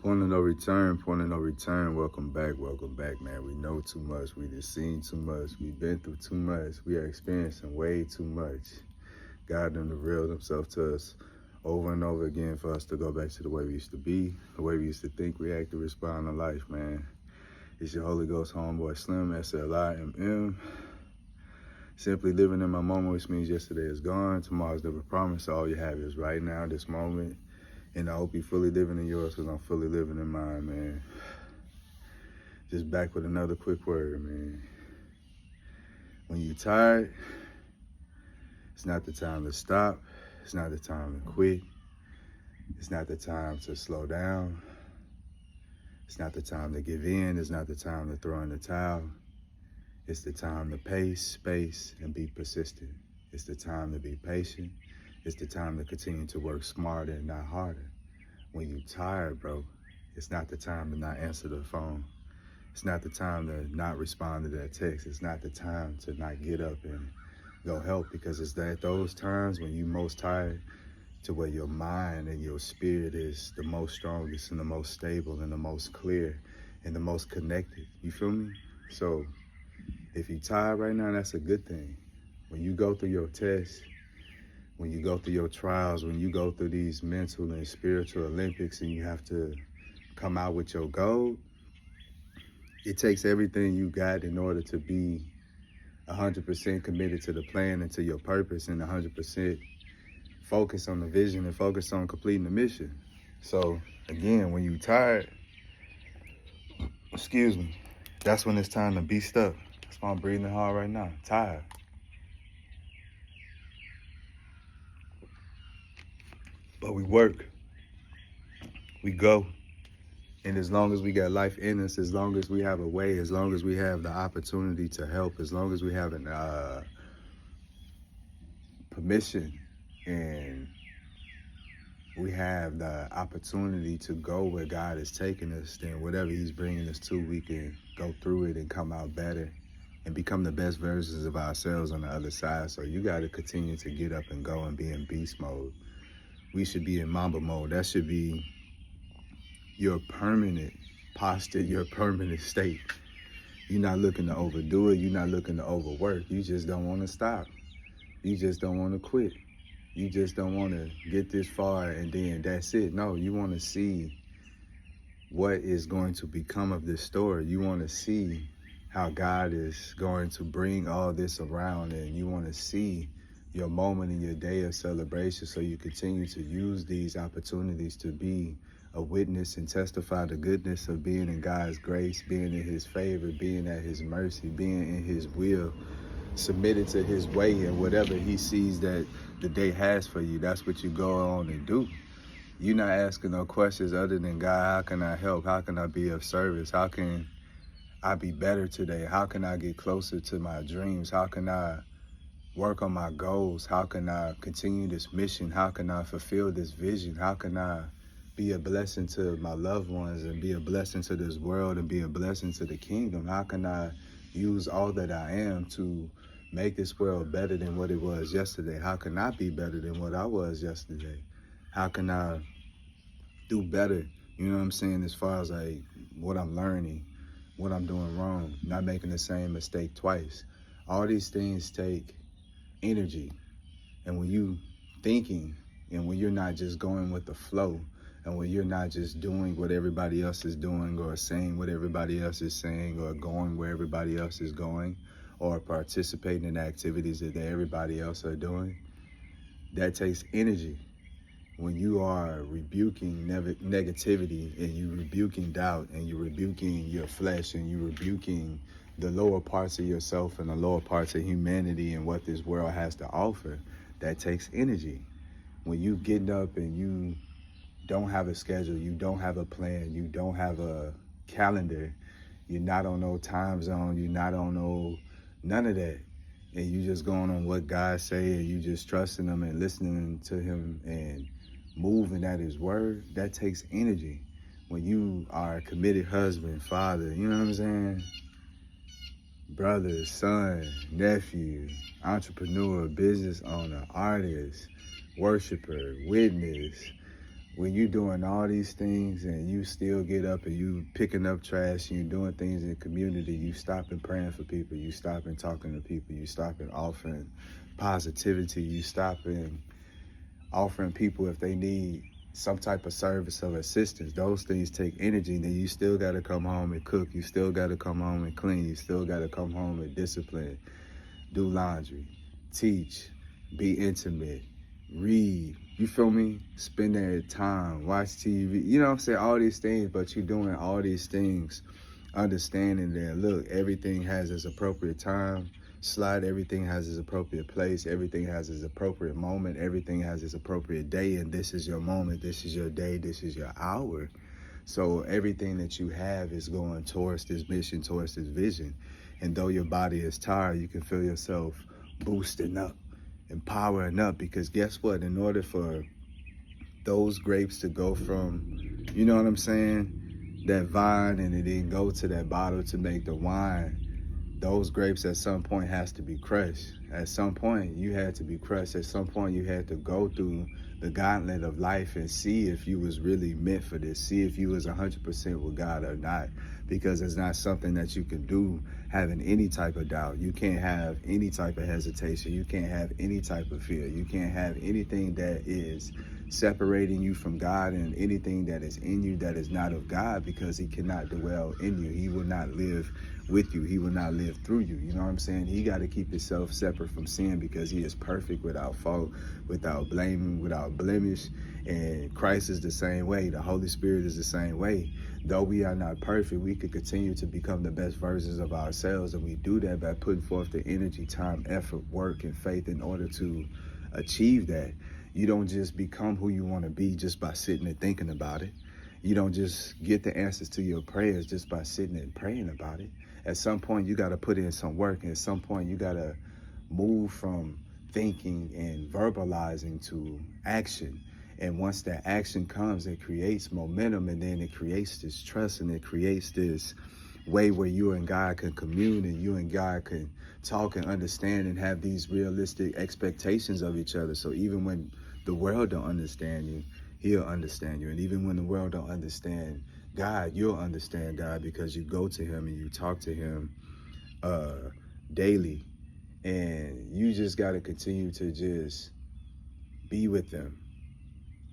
Point of no return, point of no return. Welcome back, man. We know too much. We just seen too much. We've been through too much. We are experiencing way too much. God done revealed himself to us over and over again for us to go back to the way we used to be, the way we used to think, react, and respond to life, man. It's your Holy Ghost homeboy Slim, SLIMM. Simply living in my moment, which means yesterday is gone, tomorrow's never promised. All you have is right now, this moment. And I hope you're fully living in yours because I'm fully living in mine, man. Just back with another quick word, man. When you're tired, it's not the time to stop. It's not the time to quit. It's not the time to slow down. It's not the time to give in. It's not the time to throw in the towel. It's the time to pace, space, and be persistent. It's the time to be patient. It's the time to continue to work smarter and not harder. When you're tired, bro, it's not the time to not answer the phone. It's not the time to not respond to that text. It's not the time to not get up and go help, because it's at those times when you're most tired to where your mind and your spirit is the most strongest and the most stable and the most clear and the most connected. You feel me? So if you're tired right now, that's a good thing. When you go through your tests, when you go through your trials, when you go through these mental and spiritual Olympics and you have to come out with your gold, it takes everything you got in order to be 100% committed to the plan and to your purpose, and 100% focus on the vision and focus on completing the mission. So again, when you're tired, that's when it's time to be stuck. That's why I'm breathing hard right now, tired. But we work, we go. And as long as we got life in us, as long as we have a way, as long as we have the opportunity to help, as long as we have an permission and we have the opportunity to go where God is taking us, then whatever he's bringing us to, we can go through it and come out better and become the best versions of ourselves on the other side. So you got to continue to get up and go and be in beast mode. We should be in Mamba mode. That should be your permanent posture, your permanent state. You're not looking to overdo it. You're not looking to overwork. You just don't want to stop. You just don't want to quit. You just don't want to get this far and then that's it. No, you want to see what is going to become of this story. You want to see how God is going to bring all this around, and you want to see your moment in your day of celebration, so you continue to use these opportunities to be a witness and testify the goodness of being in God's grace, being in his favor, being at his mercy, being in his will, submitted to his way, and whatever he sees that the day has for you, that's what you go on and do. You're not asking no questions other than, God, how can I help? How can I be of service? How can I be better today? How can I get closer to my dreams? How can I work on my goals? How can I continue this mission? How can I fulfill this vision? How can I be a blessing to my loved ones and be a blessing to this world and be a blessing to the kingdom? How can I use all that I am to make this world better than what it was yesterday? How can I be better than what I was yesterday? How can I do better? You know what I'm saying? As far as like what I'm learning, what I'm doing wrong, not making the same mistake twice. All these things take energy. And when you thinking and when you're not just going with the flow, and when you're not just doing what everybody else is doing or saying what everybody else is saying or going where everybody else is going or participating in activities that everybody else are doing, that takes energy. When you are rebuking negativity and you're rebuking doubt and you're rebuking your flesh and you're rebuking the lower parts of yourself and the lower parts of humanity and what this world has to offer, that takes energy. When you getting up and you don't have a schedule, you don't have a plan, you don't have a calendar, you're not on no time zone, you're not on no none of that, and you just going on what God say and you just trusting him and listening to him and moving at his word, that takes energy. When you are a committed husband, father, you know what I'm saying? Brother, son, nephew, entrepreneur, business owner, artist, worshiper, witness, when you doing all these things and you still get up and you picking up trash and you doing things in the community, you stop and praying for people, you stop and talking to people, you stop and offering positivity, you stop and offering people if they need some type of service or assistance. Those things take energy. Then you still got to come home and cook. You still got to come home and clean. You still got to come home and discipline, do laundry, teach, be intimate, read. You feel me? Spend that time, watch TV. You know what I'm saying? All these things, but you're doing all these things, understanding that, look, everything has its appropriate time slot, everything has its appropriate place, everything has its appropriate moment, everything has its appropriate day, and this is your moment, this is your day, this is your hour. So everything that you have is going towards this mission, towards this vision. And though your body is tired, you can feel yourself boosting up, empowering up, because guess what? In order for those grapes to go from, you know what I'm saying, that vine, and it then go to that bottle to make the wine, those grapes at some point has to be crushed. At some point you had to be crushed. At some point you had to go through the gauntlet of life and see if you was really meant for this, see if you was 100% with God or not, because it's not something that you can do having any type of doubt. You can't have any type of hesitation. You can't have any type of fear. You can't have anything that is separating you from God, and anything that is in you that is not of God, because he cannot dwell in you. He will not live with you. He will not live through you. You know what I'm saying? He got to keep himself separate from sin, because he is perfect, without fault, without blaming, without blemish. And Christ is the same way. The Holy Spirit is the same way. Though we are not perfect, we could continue to become the best versions of ourselves. And we do that by putting forth the energy, time, effort, work, and faith in order to achieve that. You don't just become who you want to be just by sitting and thinking about it. You don't just get the answers to your prayers just by sitting and praying about it. At some point, you got to put in some work. And at some point, you got to move from thinking and verbalizing to action. And once that action comes, it creates momentum, and then it creates this trust, and it creates this way where you and God can commune, and you and God can talk and understand and have these realistic expectations of each other. So even when the world don't understand you, he'll understand you. And even when the world don't understand God, you'll understand God, because you go to him and you talk to him daily. And you just got to continue to just be with them.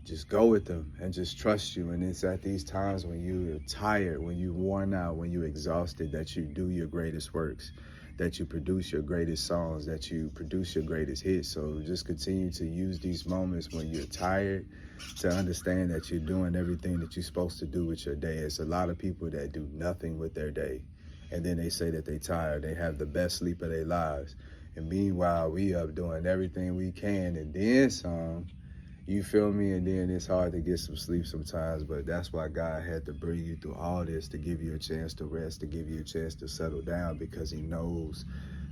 Just go with them and just trust you. And it's at these times when you're tired, when you're worn out, when you're exhausted, that you do your greatest works, that you produce your greatest songs, that you produce your greatest hits. So just continue to use these moments when you're tired to understand that you're doing everything that you're supposed to do with your day. It's a lot of people that do nothing with their day, and then they say that they're tired. They have the best sleep of their lives. And meanwhile, we up doing everything we can and then some. You feel me? And then it's hard to get some sleep sometimes, but that's why God had to bring you through all this, to give you a chance to rest, to give you a chance to settle down, because he knows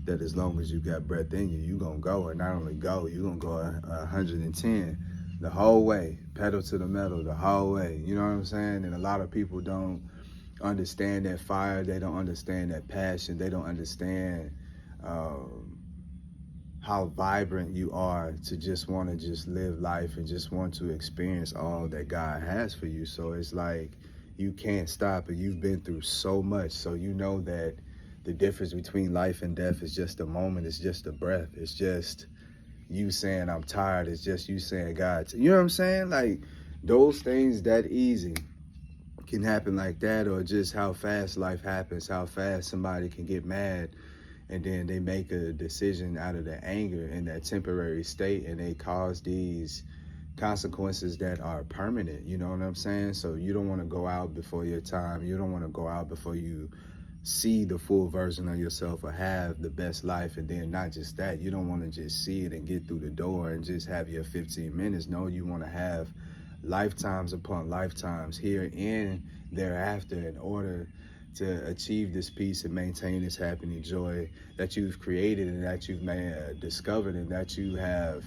that as long as you got breath in you, you're going to go. And not only go, you're going to go 110 the whole way, pedal to the metal the whole way. You know what I'm saying? And a lot of people don't understand that fire. They don't understand that passion. They don't understand how vibrant you are to just want to just live life and just want to experience all that God has for you. So it's like you can't stop, and you've been through so much. So you know that the difference between life and death is just a moment. It's just a breath. It's just you saying, I'm tired. It's just you saying, God. You know what I'm saying? Like, those things that easy can happen like that, or just how fast life happens, how fast somebody can get mad, and then they make a decision out of the anger in that temporary state, and they cause these consequences that are permanent. You know what I'm saying? So you don't want to go out before your time. You don't want to go out before you see the full version of yourself or have the best life. And then not just that, you don't want to just see it and get through the door and just have your 15 minutes. No, you want to have lifetimes upon lifetimes here and thereafter in order to achieve this peace and maintain this happiness, joy that you've created and that you've discovered and that you have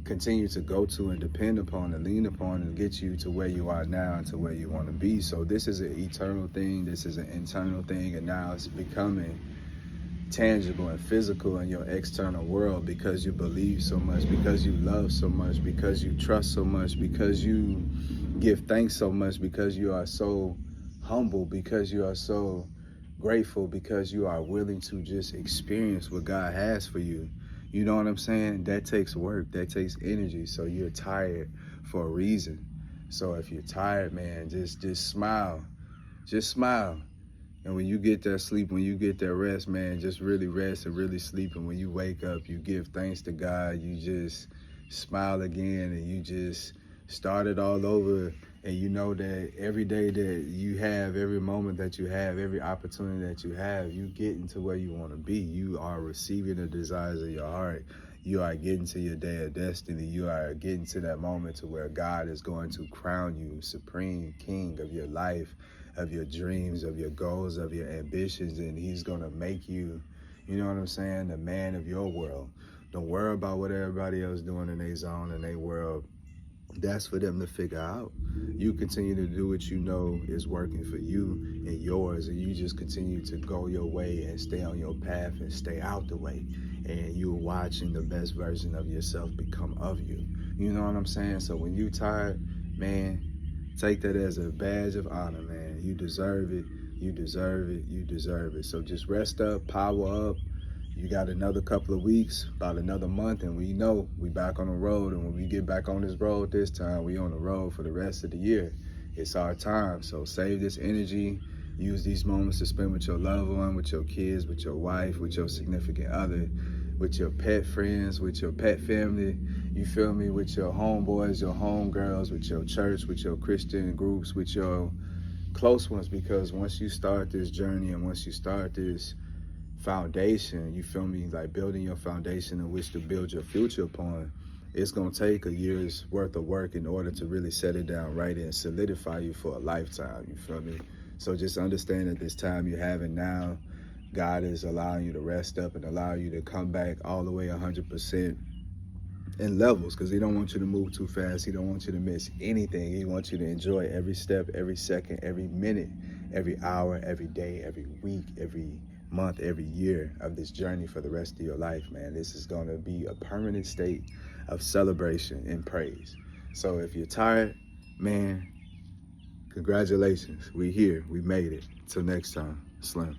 continued to go to and depend upon and lean upon and get you to where you are now and to where you want to be. So this is an eternal thing. This is an internal thing. And now it's becoming tangible and physical in your external world, because you believe so much, because you love so much, because you trust so much, because you give thanks so much, because you are so humble, because you are so grateful, because you are willing to just experience what God has for you. You know what I'm saying? That takes work, that takes energy. So you're tired for a reason. So if you're tired, man, just smile. Just smile. And when you get that sleep, when you get that rest, man, just really rest and really sleep. And when you wake up, you give thanks to God. You just smile again, and you just start it all over. And you know that every day that you have, every moment that you have, every opportunity that you have, you get into where you want to be. You are receiving the desires of your heart. You are getting to your day of destiny. You are getting to that moment to where God is going to crown you supreme king of your life, of your dreams, of your goals, of your ambitions. And he's going to make you, you know what I'm saying, the man of your world. Don't worry about what everybody else doing in their zone, in their world. That's for them to figure out. You continue to do what you know is working for you and yours, and you just continue to go your way and stay on your path and stay out the way. And you're watching the best version of yourself become of you. You know what I'm saying? So when you tired, man, take that as a badge of honor, man. You deserve it. You deserve it. You deserve it. So just rest up, power up. You got another couple of weeks, about another month, and we know we back on the road. And when we get back on this road this time, we on the road for the rest of the year. It's our time. So save this energy. Use these moments to spend with your loved one, with your kids, with your wife, with your significant other, with your pet friends, with your pet family. You feel me? With your homeboys, your homegirls, with your church, with your Christian groups, with your close ones. Because once you start this journey and once you start this foundation, you feel me, like building your foundation in which to build your future upon, it's going to take a year's worth of work in order to really set it down right and solidify you for a lifetime. You feel me? So just understand that this time you're having now, God is allowing you to rest up and allow you to come back all the way 100% in levels, because he don't want you to move too fast. He don't want you to miss anything. He wants you to enjoy every step, every second, every minute, every hour, every day, every week, every month, every year of this journey for the rest of your life, man. This is going to be a permanent state of celebration and praise. So if you're tired, man, congratulations. We here. We made it. Till next time. Slim.